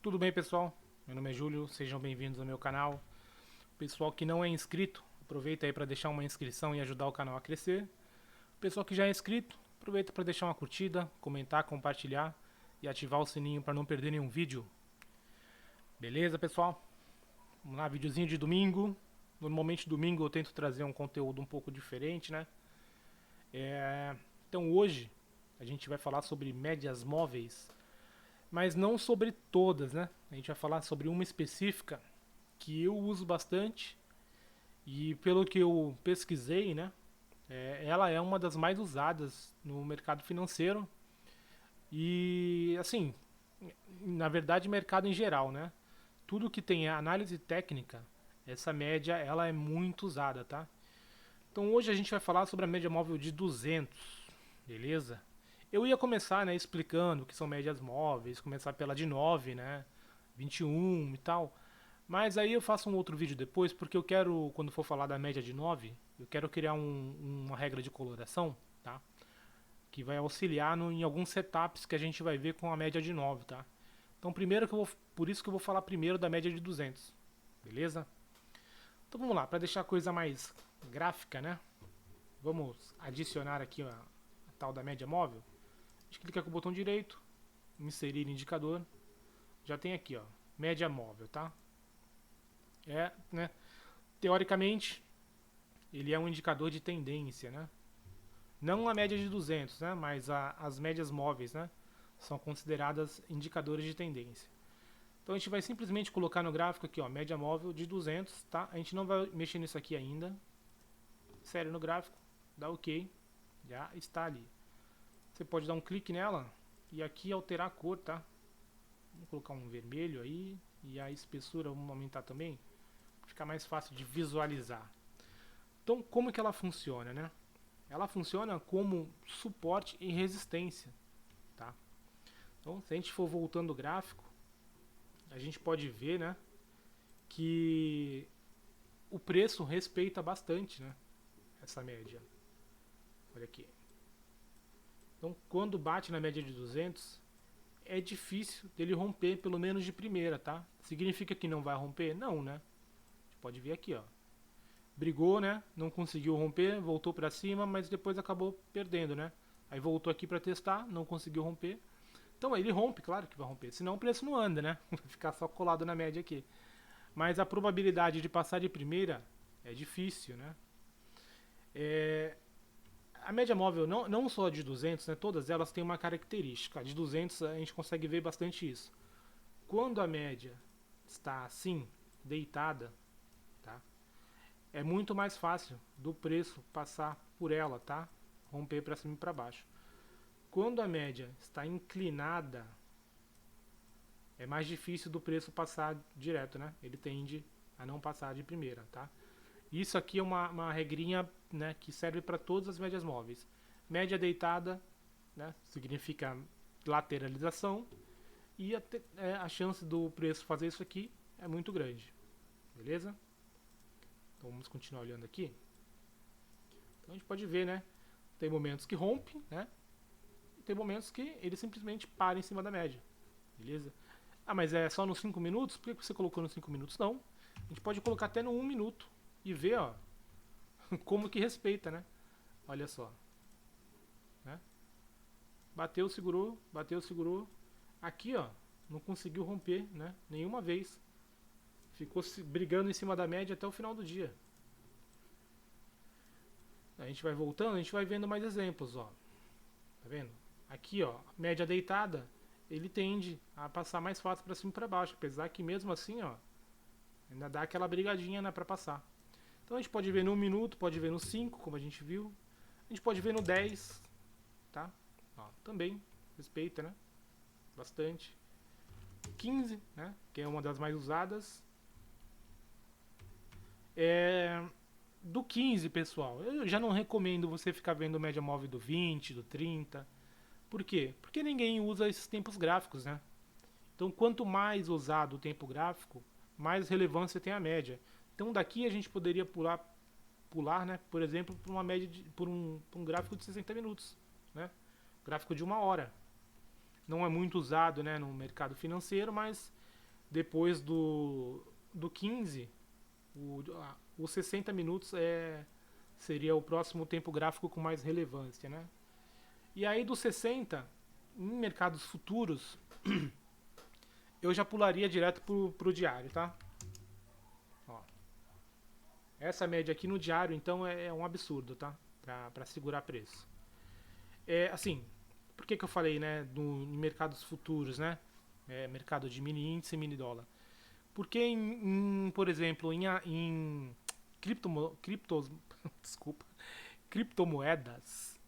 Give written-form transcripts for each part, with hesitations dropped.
Tudo bem, pessoal? Meu nome é Júlio, sejam bem-vindos ao meu canal. Pessoal que não é inscrito, aproveita aí para deixar uma inscrição e ajudar o canal a crescer. Pessoal que já é inscrito, aproveita para deixar uma curtida, comentar, compartilhar e ativar o sininho para não perder nenhum vídeo. Beleza, pessoal? Vamos lá, videozinho de domingo. Normalmente domingo eu tento trazer um conteúdo um pouco diferente, né? Então hoje a gente vai falar sobre médias móveis, mas não sobre todas, né? A gente vai falar sobre uma específica que eu uso bastante e pelo que eu pesquisei, né? Ela é uma das mais usadas no mercado financeiro e, assim, na verdade, mercado em geral, né? Tudo que tem análise técnica, essa média ela é muito usada, tá? Então hoje a gente vai falar sobre a média móvel de 200, beleza? Eu ia começar, né, explicando o que são médias móveis, começar pela de 9, né, 21 e tal. Mas aí eu faço um outro vídeo depois, porque eu quero, quando for falar da média de 9, eu quero criar uma regra de coloração, tá? Que vai auxiliar em alguns setups que a gente vai ver com a média de 9, tá? Então primeiro que eu vou, por isso que eu vou falar primeiro da média de 200, beleza? Então vamos lá, para deixar a coisa mais gráfica, né? Vamos adicionar aqui a tal da média móvel. A gente clica com o botão direito, inserir indicador. Já tem aqui, ó, média móvel, tá? Né? Teoricamente, ele é um indicador de tendência, né? Não a média de 200, né? Mas as médias móveis, né? São consideradas indicadores de tendência. Então a gente vai simplesmente colocar no gráfico aqui, ó, média móvel de 200, tá? A gente não vai mexer nisso aqui ainda. Sério no gráfico, dá OK, já está ali. Você pode dar um clique nela e aqui alterar a cor, tá? Vamos colocar um vermelho aí e a espessura vamos aumentar também, para ficar mais fácil de visualizar. Então, como que ela funciona, né? Ela funciona como suporte e resistência, tá? Então, se a gente for voltando o gráfico, a gente pode ver, né, que o preço respeita bastante, né, essa média. Olha aqui. Então, quando bate na média de 200, é difícil dele romper, pelo menos de primeira, tá? Significa que não vai romper? Não, né? A gente pode ver aqui, ó. Brigou, né? Não conseguiu romper, voltou para cima, mas depois acabou perdendo, né? Aí voltou aqui para testar, não conseguiu romper. Então ele rompe, claro que vai romper, senão o preço não anda, né? Vai ficar só colado na média aqui. Mas a probabilidade de passar de primeira é difícil, né? A média móvel, não só de 200, né? Todas elas têm uma característica. A de 200 a gente consegue ver bastante isso. Quando a média está assim, deitada, tá? É muito mais fácil do preço passar por ela, tá? Romper para cima e para baixo. Quando a média está inclinada, é mais difícil do preço passar direto, né? Ele tende a não passar de primeira, tá? Isso aqui é uma regrinha, né, que serve para todas as médias móveis. Média deitada, né, significa lateralização e a chance do preço fazer isso aqui é muito grande, beleza? Então vamos continuar olhando aqui. Então a gente pode ver, né? Tem momentos que rompe, né? E tem momentos que ele simplesmente para em cima da média, beleza? Ah, mas é só nos 5 minutos? Por que você colocou nos 5 minutos? Não. A gente pode colocar até no 1 minuto e ver, ó, como que respeita, né? Olha só, né? Bateu, segurou, bateu, segurou. Aqui, ó, não conseguiu romper, né? Nenhuma vez. Ficou brigando em cima da média até o final do dia. A gente vai voltando, a gente vai vendo mais exemplos, ó. Tá vendo? Aqui, ó, média deitada, ele tende a passar mais fácil para cima e para baixo, apesar que mesmo assim, ó, ainda dá aquela brigadinha, né, para passar. Então a gente pode ver no 1 minuto, pode ver no 5, como a gente viu. A gente pode ver no 10, tá? Ó, também respeita, né? Bastante. 15, né? Que é uma das mais usadas. Do 15, pessoal, eu já não recomendo você ficar vendo média móvel do 20, do 30. Por quê? Porque ninguém usa esses tempos gráficos, né? Então, quanto mais usado o tempo gráfico, mais relevância tem a média. Então, daqui a gente poderia pular, né? Por exemplo, por uma média por um gráfico de 60 minutos, né? Gráfico de 1 hora. Não é muito usado, né, no mercado financeiro, mas Depois do 15, os 60 minutos seria o próximo tempo gráfico com mais relevância, né? E aí dos 60, em mercados futuros, eu já pularia direto pro diário, tá? Ó, essa média aqui no diário, então, é um absurdo, tá? Pra segurar preço. Assim, por que eu falei, né, em mercados futuros, né? Mercado de mini índice e mini dólar. Porque, por exemplo, em criptos, desculpa, criptomoedas,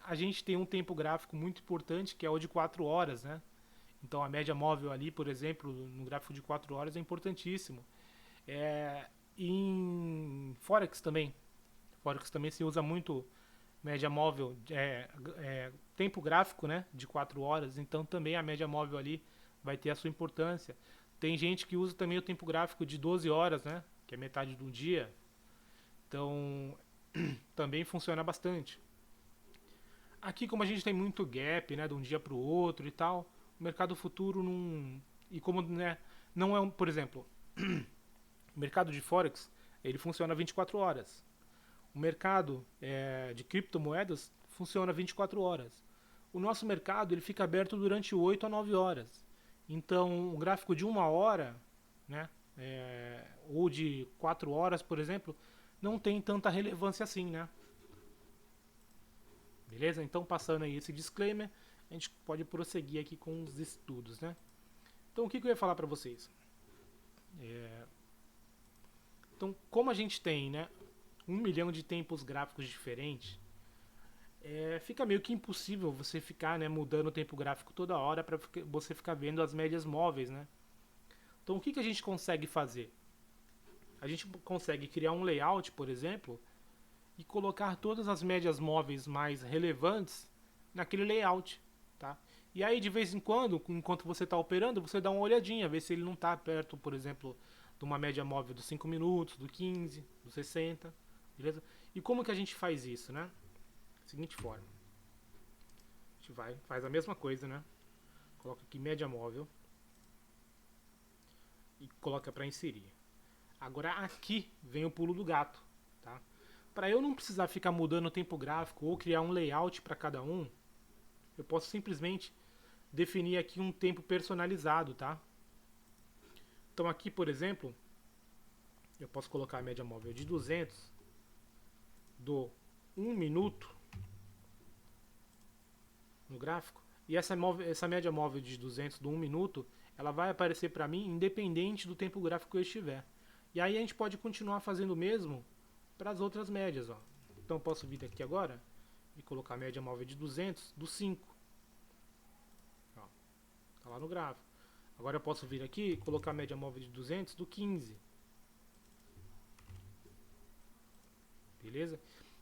a gente tem um tempo gráfico muito importante que é o de 4 horas, né? Então a média móvel ali, por exemplo, no gráfico de 4 horas é importantíssimo. Em Forex também. Forex também se usa muito média móvel, tempo gráfico, né, de 4 horas, então também a média móvel ali vai ter a sua importância. Tem gente que usa também o tempo gráfico de 12 horas, né, que é metade do dia, então também funciona bastante. Aqui, como a gente tem muito gap, né, de um dia para o outro e tal, o mercado futuro não. E como, né, não é um. Por exemplo, o mercado de Forex ele funciona 24 horas. O mercado de criptomoedas funciona 24 horas. O nosso mercado ele fica aberto durante 8 a 9 horas. Então, o gráfico de 1 hora, né, ou de 4 horas, por exemplo, não tem tanta relevância assim, né? Beleza? Então, passando aí esse disclaimer, a gente pode prosseguir aqui com os estudos, né? Então, o que eu ia falar para vocês? Então, como a gente tem, né, 1 milhão de tempos gráficos diferentes, fica meio que impossível você ficar, né, mudando o tempo gráfico toda hora para você ficar vendo as médias móveis, né? Então, o que a gente consegue fazer? A gente consegue criar um layout, por exemplo, e colocar todas as médias móveis mais relevantes naquele layout, tá? E aí, de vez em quando, enquanto você está operando, você dá uma olhadinha, ver se ele não está perto, por exemplo, de uma média móvel dos 5 minutos, do 15, do 60, beleza? E como que a gente faz isso, né? Seguinte forma. A gente faz a mesma coisa, né? Coloca aqui média móvel e coloca para inserir. Agora aqui vem o pulo do gato, tá? Para eu não precisar ficar mudando o tempo gráfico ou criar um layout para cada um, eu posso simplesmente definir aqui um tempo personalizado, tá? Então aqui, por exemplo, eu posso colocar a média móvel de 200 do 1 minuto no gráfico. E essa média móvel de 200 do 1 minuto, ela vai aparecer para mim independente do tempo gráfico que eu estiver. E aí a gente pode continuar fazendo o mesmo para as outras médias. Ó. Então eu posso vir aqui agora e colocar a média móvel de 200 do 5. Está lá no gráfico. Agora eu posso vir aqui e colocar a média móvel de 200 do 15. Beleza?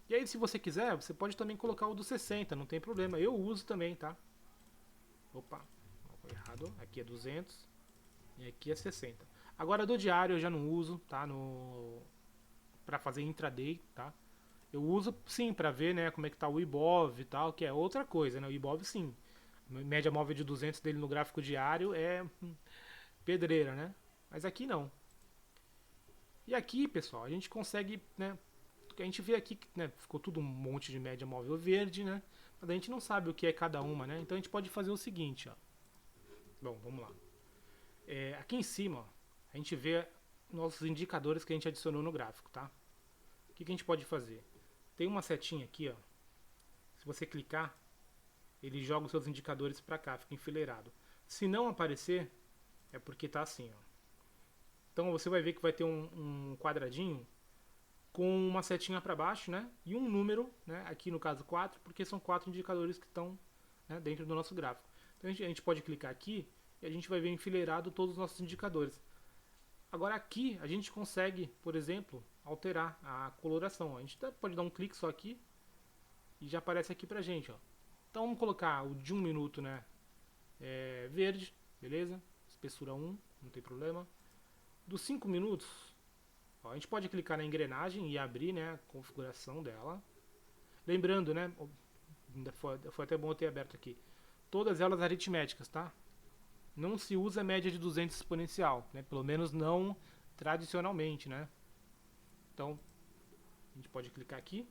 E aí, se você quiser, você pode também colocar o do 60, não tem problema. Eu uso também, tá? Opa, errado. Aqui é 200 e aqui é 60. Agora, do diário eu já não uso, tá? Pra fazer intraday, tá? Eu uso, sim, pra ver, né, como é que tá o IBOV e tal, que é outra coisa, né? O IBOV, sim. Média móvel de 200 dele no gráfico diário é pedreira, né? Mas aqui não. E aqui, pessoal, a gente consegue, né, a gente vê aqui que, né, ficou tudo um monte de média móvel verde, né? Mas a gente não sabe o que é cada uma, né? Então a gente pode fazer o seguinte, ó. Bom, vamos lá. Aqui em cima, ó, a gente vê nossos indicadores que a gente adicionou no gráfico, tá? O que a gente pode fazer? Tem uma setinha aqui, ó. Se você clicar, ele joga os seus indicadores para cá, fica enfileirado. Se não aparecer, é porque tá assim, ó. Então você vai ver que vai ter um quadradinho com uma setinha para baixo, né? E um número, né? Aqui no caso 4, porque são 4 indicadores que estão, né, dentro do nosso gráfico. Então a gente pode clicar aqui e a gente vai ver enfileirado todos os nossos indicadores. Agora aqui a gente consegue, por exemplo, alterar a coloração. A gente pode dar um clique só aqui e já aparece aqui pra gente, ó. Então vamos colocar o de 1 minuto, né? Verde, beleza? Espessura 1, não tem problema. Dos 5 minutos, ó, a gente pode clicar na engrenagem e abrir, né, a configuração dela. Lembrando, né, foi até bom eu ter aberto aqui. Todas elas aritméticas, tá? não se usa média de 200 exponencial, né? Pelo menos não tradicionalmente, né? Então, a gente pode clicar aqui,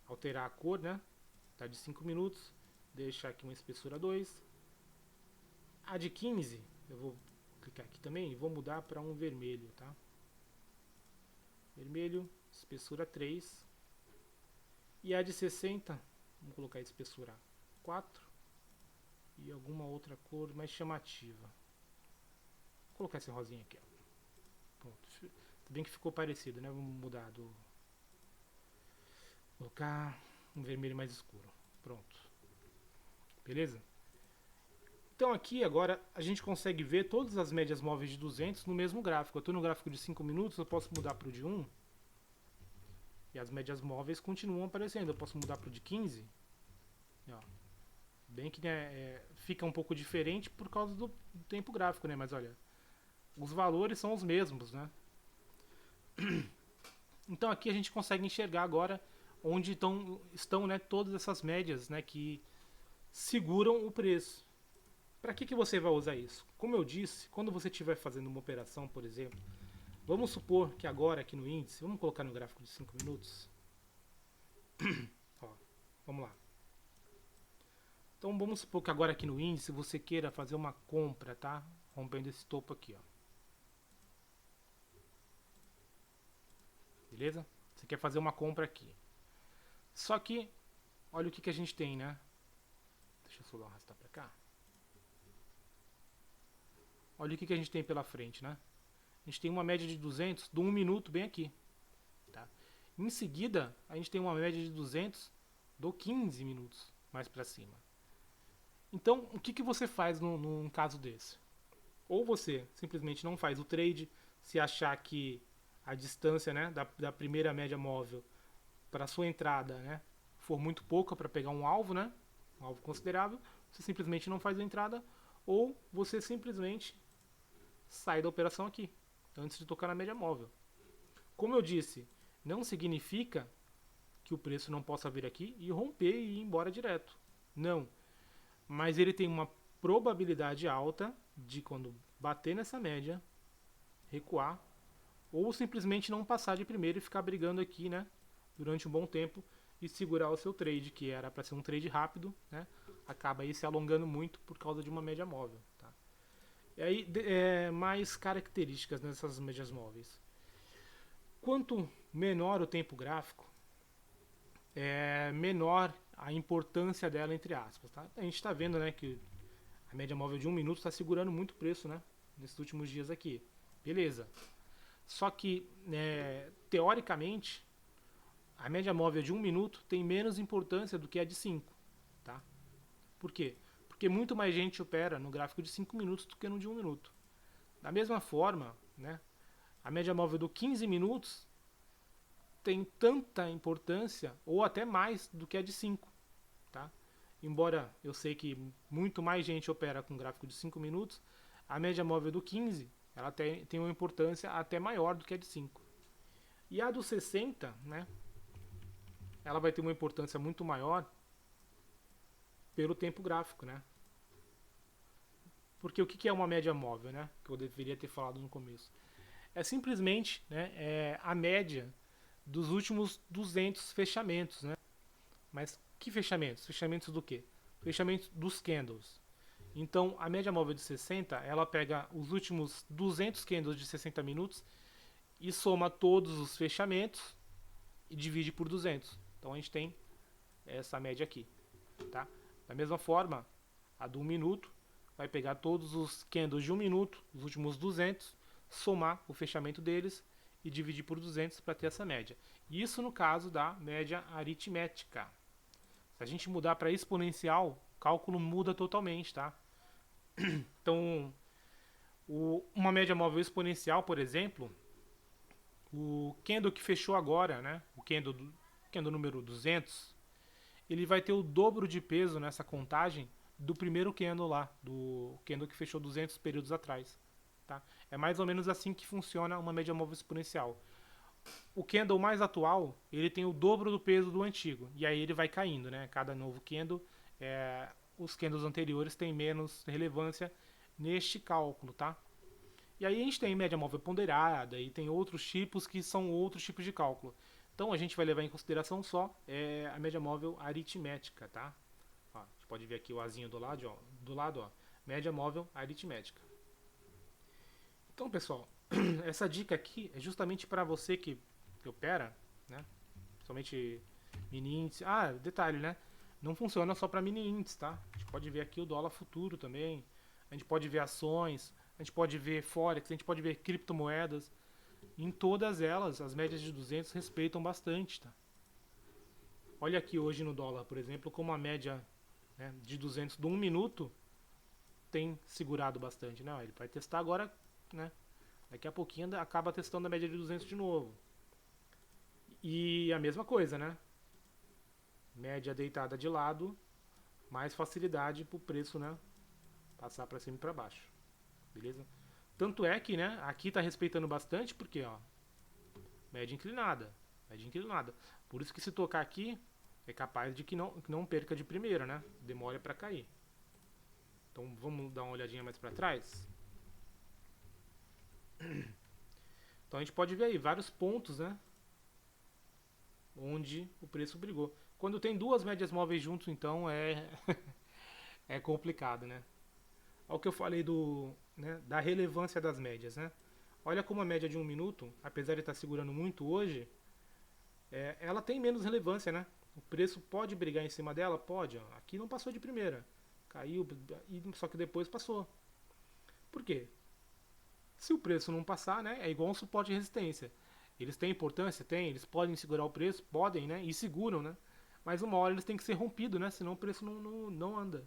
alterar a cor, né? Tá de 5 minutos, deixar aqui uma espessura 2. A de 15, eu vou clicar aqui também e vou mudar para um vermelho, tá? Vermelho, espessura 3. E a de 60, vamos colocar a espessura 4. E alguma outra cor mais chamativa. Vou colocar esse rosinha aqui, ó. Pronto. Tudo bem que ficou parecido, né? Vamos mudar do... Colocar um vermelho mais escuro. Pronto. Beleza? Então aqui agora a gente consegue ver todas as médias móveis de 200 no mesmo gráfico. Eu estou no gráfico de 5 minutos, eu posso mudar para o de 1. E as médias móveis continuam aparecendo. Eu posso mudar para o de 15. Ó. Bem que né, fica um pouco diferente por causa do tempo gráfico, né? Mas olha, os valores são os mesmos, né? Então aqui a gente consegue enxergar agora onde estão né, todas essas médias, né, que seguram o preço. Para que você vai usar isso? Como eu disse, quando você estiver fazendo uma operação, por exemplo, vamos supor que agora aqui no índice, vamos colocar no gráfico de 5 minutos. Ó, vamos lá. Então vamos supor que agora aqui no índice você queira fazer uma compra, tá? Rompendo esse topo aqui, ó. Beleza? Você quer fazer uma compra aqui. Só que, olha o que a gente tem, né? Deixa eu só arrastar pra cá. Olha o que a gente tem pela frente, né? A gente tem uma média de 200 do 1 minuto bem aqui. Tá? Em seguida, a gente tem uma média de 200 do 15 minutos mais para cima. Então, o que você faz num caso desse? Ou você simplesmente não faz o trade se achar que a distância né, da primeira média móvel para a sua entrada né, for muito pouca para pegar um alvo, né, um alvo considerável, você simplesmente não faz a entrada, ou você simplesmente sai da operação aqui, antes de tocar na média móvel. Como eu disse, não significa que o preço não possa vir aqui e romper e ir embora direto. Não. Mas ele tem uma probabilidade alta de quando bater nessa média, recuar, ou simplesmente não passar de primeiro e ficar brigando aqui, né, durante um bom tempo e segurar o seu trade, que era para ser um trade rápido, né, acaba aí se alongando muito por causa de uma média móvel. Tá? E aí, mais características nessas médias móveis. Quanto menor o tempo gráfico, menor a importância dela, entre aspas. Tá? A gente está vendo né, que a média móvel de 1 minuto está segurando muito preço né, nesses últimos dias aqui. Beleza. Só que, teoricamente, a média móvel de 1 minuto tem menos importância do que a de 5. Tá? Por quê? Porque muito mais gente opera no gráfico de 5 minutos do que no de 1 minuto. Da mesma forma, né, a média móvel do 15 minutos tem tanta importância, ou até mais, do que a de 5. Tá? Embora eu sei que muito mais gente opera com gráfico de 5 minutos, a média móvel do 15 ela tem uma importância até maior do que a de 5. E a do 60, né, ela vai ter uma importância muito maior pelo tempo gráfico. Né? Porque o que é uma média móvel? Né, que eu deveria ter falado no começo. É simplesmente né, a média dos últimos 200 fechamentos. Né? Mas que fechamentos? Fechamentos do quê? Fechamentos dos candles. Então, a média móvel de 60, ela pega os últimos 200 candles de 60 minutos e soma todos os fechamentos e divide por 200. Então, a gente tem essa média aqui. Tá? Da mesma forma, a do 1 minuto vai pegar todos os candles de 1 minuto, os últimos 200, somar o fechamento deles e dividir por 200 para ter essa média. Isso no caso da média aritmética. Se a gente mudar para exponencial, o cálculo muda totalmente, tá? Então, uma média móvel exponencial, por exemplo, o candle que fechou agora, né? O candle número 200, ele vai ter o dobro de peso nessa contagem do primeiro candle lá, do candle que fechou 200 períodos atrás. Tá? É mais ou menos assim que funciona uma média móvel exponencial. O candle mais atual, ele tem o dobro do peso do antigo, e aí ele vai caindo, né? Cada novo candle, os candles anteriores têm menos relevância, neste cálculo, tá? E aí a gente tem média móvel ponderada e tem outros tipos que são outros tipos de cálculo. Então a gente vai levar em consideração só a média móvel aritmética, tá? Ó, a gente pode ver aqui o azinho do lado, ó, média móvel aritmética. Então, pessoal, essa dica aqui é justamente para você que opera, né? Principalmente mini índice. Ah, detalhe, né? Não funciona só para mini índice, tá? A gente pode ver aqui o dólar futuro também. A gente pode ver ações, a gente pode ver forex, a gente pode ver criptomoedas. Em todas elas, as médias de 200 respeitam bastante, tá? Olha aqui hoje no dólar, por exemplo, como a média, né, de 200 de 1 minuto tem segurado bastante, né? Ele vai testar agora, né? Daqui a pouquinho acaba testando a média de 200 de novo. E a mesma coisa, né? Média deitada de lado, mais facilidade para o preço, né, passar para cima e para baixo. Beleza? Tanto é que, né, aqui está respeitando bastante, porque, ó, média inclinada. Média inclinada. Por isso que se tocar aqui, é capaz de que não perca de primeira, né? Demora para cair. Então vamos dar uma olhadinha mais para trás. Então a gente pode ver aí vários pontos, né, onde o preço brigou. Quando tem duas médias móveis juntos, então é complicado, né? Olha o que eu falei da relevância das médias, né? Olha como a média de 1 minuto, apesar de estar segurando muito hoje, ela tem menos relevância, né? O preço pode brigar em cima dela? Pode. Ó. Aqui não passou de primeira. Caiu, só que depois passou. Por quê? Se o preço não passar, né, é igual um suporte e resistência. Eles têm importância? Tem. Eles podem segurar o preço? Podem, né? E seguram, né? Mas uma hora eles têm que ser rompidos, né? Senão o preço não anda.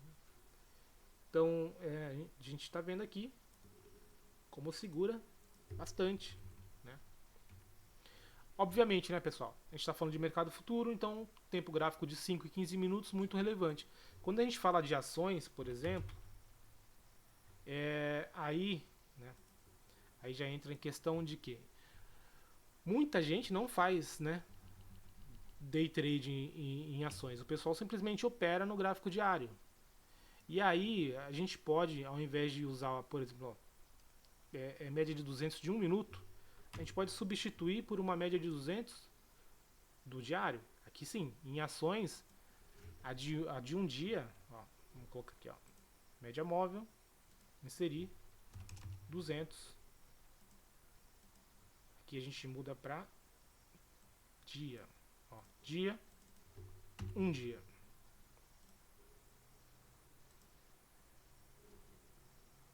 Então, a gente está vendo aqui como segura bastante, né? Obviamente, né, pessoal? A gente está falando de mercado futuro, então tempo gráfico de 5 e 15 minutos muito relevante. Quando a gente fala de ações, por exemplo, aí, né, aí já entra em questão de que muita gente não faz, né, day trade em ações. O pessoal simplesmente opera no gráfico diário. E aí a gente pode, ao invés de usar, por exemplo, média de 200 de 1 minuto, a gente pode substituir por uma média de 200 do diário. Aqui sim, em ações, a de um dia, ó, vamos colocar aqui, ó, média móvel, inserir 200. Aqui a gente muda para dia, ó, dia, um dia.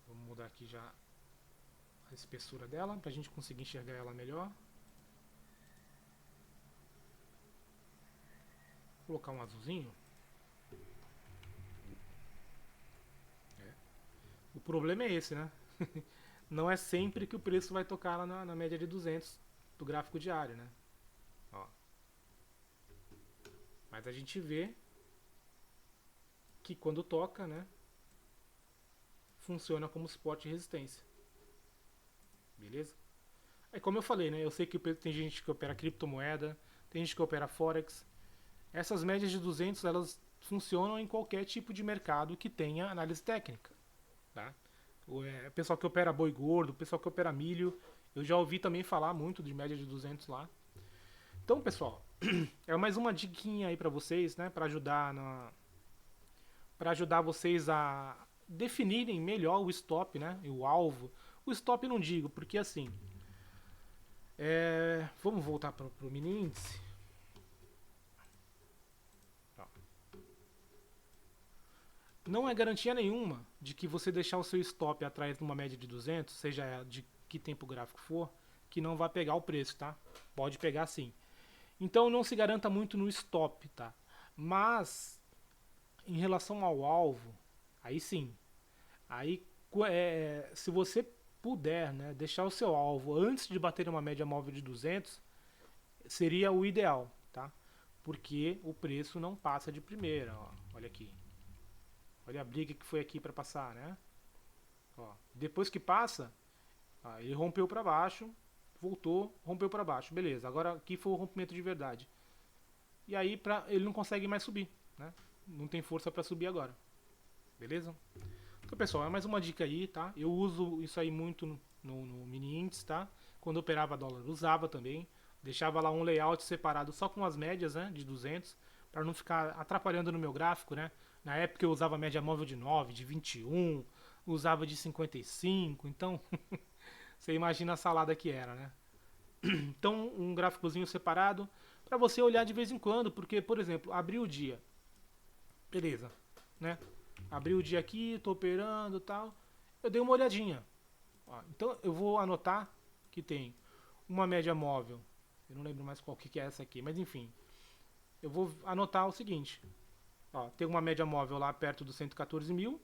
Vamos mudar aqui já a espessura dela para a gente conseguir enxergar ela melhor. Vou colocar um azulzinho. O problema é esse, né? Não é sempre que o preço vai tocar lá na média de 200 do gráfico diário, né? Ó. Mas a gente vê que quando toca, né, funciona como suporte e resistência. Beleza? Aí como eu falei, né, eu sei que tem gente que opera criptomoeda, tem gente que opera forex. Essas médias de 200, elas funcionam em qualquer tipo de mercado que tenha análise técnica, tá? O pessoal que opera boi gordo, o pessoal que opera milho, eu já ouvi também falar muito de média de 200 lá. Então, pessoal, é mais uma diquinha aí para vocês, né, para ajudar vocês a definirem melhor o stop, né, e o alvo. O stop não digo, porque assim, vamos voltar para o mini índice. Não é garantia nenhuma de que você deixar o seu stop atrás de uma média de 200, seja de que tempo gráfico for, que não vai pegar o preço, tá? Pode pegar sim. Então não se garanta muito no stop, tá? Mas em relação ao alvo, aí sim. Aí se você puder, né, deixar o seu alvo antes de bater uma média móvel de 200, seria o ideal, tá? Porque o preço não passa de primeira, ó. Olha aqui. Olha a briga que foi aqui para passar, né? Ó, depois que passa, ó, ele rompeu para baixo, voltou, rompeu para baixo, beleza. Agora aqui foi o rompimento de verdade. E aí ele não consegue mais subir, né? Não tem força para subir agora, beleza? Então, pessoal, é mais uma dica aí, tá? Eu uso isso aí muito no mini índice, tá? Quando eu operava dólar, usava também. Deixava lá um layout separado só com as médias, né, de 200, para não ficar atrapalhando no meu gráfico, né? Na época eu usava média móvel de 9, de 21, usava de 55, então você imagina a salada que era, né? Então, um gráficozinho separado para você olhar de vez em quando, porque, por exemplo, abriu o dia, beleza, né? Abriu o dia aqui, tô operando e tal. Eu dei uma olhadinha. Ó, então, eu vou anotar que tem uma média móvel. Eu não lembro mais qual que é essa aqui, mas enfim. Eu vou anotar o seguinte. Ó, tem uma média móvel lá perto dos 114 mil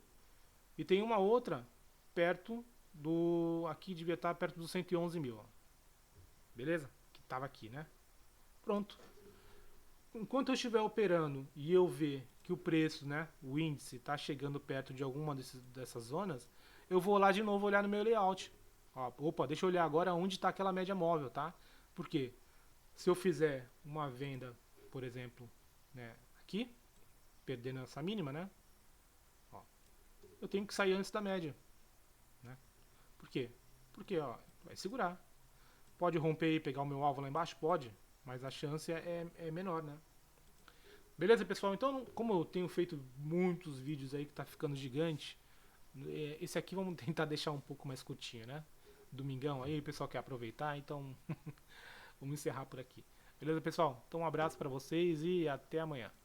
e tem uma outra perto do... Aqui devia estar perto dos 111 mil. Ó. Beleza? Que estava aqui, né? Pronto. Enquanto eu estiver operando e eu ver que o preço, né, o índice, está chegando perto de alguma dessas zonas, eu vou lá de novo olhar no meu layout. Ó, opa, deixa eu olhar agora onde está aquela média móvel, tá? Por quê? Se eu fizer uma venda, por exemplo, né, aqui, perdendo essa mínima, né? Ó, eu tenho que sair antes da média, né? Por quê? Porque, ó, vai segurar. Pode romper e pegar o meu alvo lá embaixo? Pode, mas a chance é menor, né? Beleza, pessoal? Então, como eu tenho feito muitos vídeos aí que tá ficando gigante, esse aqui vamos tentar deixar um pouco mais curtinho, né? Domingão aí, o pessoal quer aproveitar, então vamos encerrar por aqui. Beleza, pessoal? Então um abraço para vocês e até amanhã.